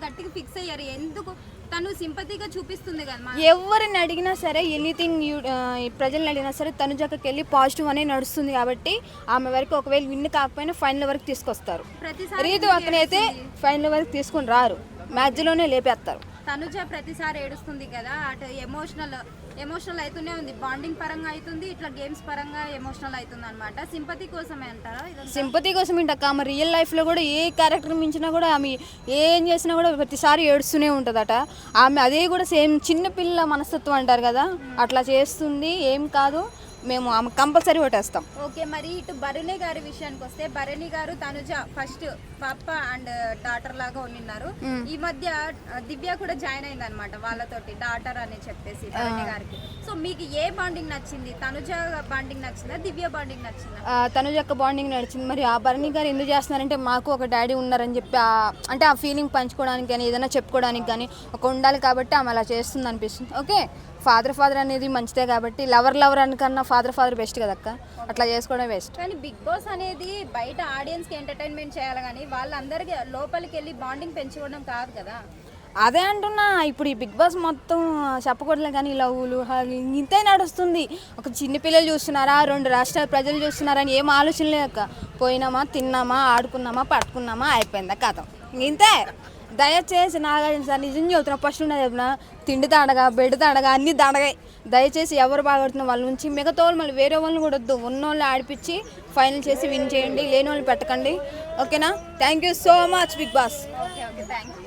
గట్టిగా ఫిక్స్ అయ్యారు ఎందుకు? తను సింపతిగా చూపిస్తుంది కదా. ఎవరిని అడిగినా సరే ఎనీథింగ్ ప్రజల్ని అడిగినా సరే తనుజక్కకి వెళ్ళి పాజిటివ్ అనే నడుస్తుంది కాబట్టి ఆమె వరకు ఒకవేళ విన్ కాకపోయినా ఫైనల్ వరకు తీసుకొస్తారు. రీతు అక్కనైతే ఫైనల్ వరకు తీసుకుని రారు, మ్యాచ్లోనే లేపేస్తారు. తనుజ ప్రతిసారి ఏడుస్తుంది కదా, అటు ఎమోషనల్ అవుతూనే ఉంది, బాండింగ్ పరంగా అవుతుంది, ఇట్లా గేమ్స్ పరంగా ఎమోషనల్ అవుతుంది అనమాట. సింపతి కోసమే అంటారా? సింపతి కోసం ఏంటక్క, ఆమె రియల్ లైఫ్లో కూడా ఏ క్యారెక్టర్ మించినా కూడా ఆమె ఏం చేసినా కూడా ప్రతిసారి ఏడుస్తూనే ఉంటుందట. ఆమె అదే కూడా సేమ్ చిన్నపిల్ల మనస్తత్వం అంటారు కదా, అట్లా చేస్తుంది. ఏం కాదు, మేము ఆమె కంపల్సరీ ఓటేస్తాం. ఓకే, మరి ఇటు భరణి గారి విషయానికి వస్తే, భరణి గారు తనుజ ఫస్ట్ పాప అండ్ డాటర్ లాగా ఉన్నారు. ఈ మధ్య దివ్య కూడా జాయిన్ అయింది అనమాట వాళ్ళతోటి, డాటర్ అని చెప్పేసి భరణి గారికి. సో మీకు ఏ బాండింగ్ నచ్చింది? తనుజ బాండింగ్ నచ్చిందా, దివ్య బాండింగ్ నచ్చిందా? తనుజ యొక్క బాండింగ్ నచ్చింది. మరి ఆ భరణి గారు ఎందుకు చేస్తున్నారంటే, మాకు ఒక డాడీ ఉన్నారని చెప్పి అంటే ఆ ఫీలింగ్ పంచుకోవడానికి కానీ ఏదైనా చెప్పుకోవడానికి కానీ ఒక ఉండాలి కాబట్టి ఆమె అలా చేస్తుంది అనిపిస్తుంది. ఓకే, ఫాదర్ అనేది మంచిదే కాబట్టి లవర్ అనికన్నా ఫాదర్ బెస్ట్ కదక్క, అట్లా చేసుకోవడం బెస్ట్. కానీ బిగ్ బాస్ అనేది బయట ఆడియన్స్కి ఎంటర్టైన్మెంట్ చేయాలి కానీ వాళ్ళందరికీ లోపలికి వెళ్ళి బాండింగ్ పెంచుకోవడం కాదు కదా. అదే అంటున్నా, ఇప్పుడు ఈ బిగ్ బాస్ మొత్తం చెప్పకూడలే కానీ లవ్వులు ఇంతే నడుస్తుంది. ఒక చిన్న పిల్లలు చూస్తున్నారా, 2 రాష్ట్రాల ప్రజలు చూస్తున్నారా అని ఏం ఆలోచన లేక పోయినామా, తిన్నామా, ఆడుకున్నామా, పట్టుకున్నామా, అయిపోయిందా కథ ఇంతే. దయచేసి నాగార్జున సార్ నిజం చెబుతున్నా, ఫస్ట్ ఉన్నది చెప్తున్నా, తిండి తాడగా బెడ్ తాడగా అన్నీ దండగాయి. దయచేసి ఎవరు బాగుపడుతున్న వాళ్ళ నుంచి మిగతా వాళ్ళు మళ్ళీ వేరే వాళ్ళని కూడా వద్దు, ఉన్నోళ్ళు ఆడిపించి ఫైనల్ చేసి విన్ చేయండి, లేని వాళ్ళు పెట్టకండి. ఓకేనా? Thank you so much big boss. Okay, thank you.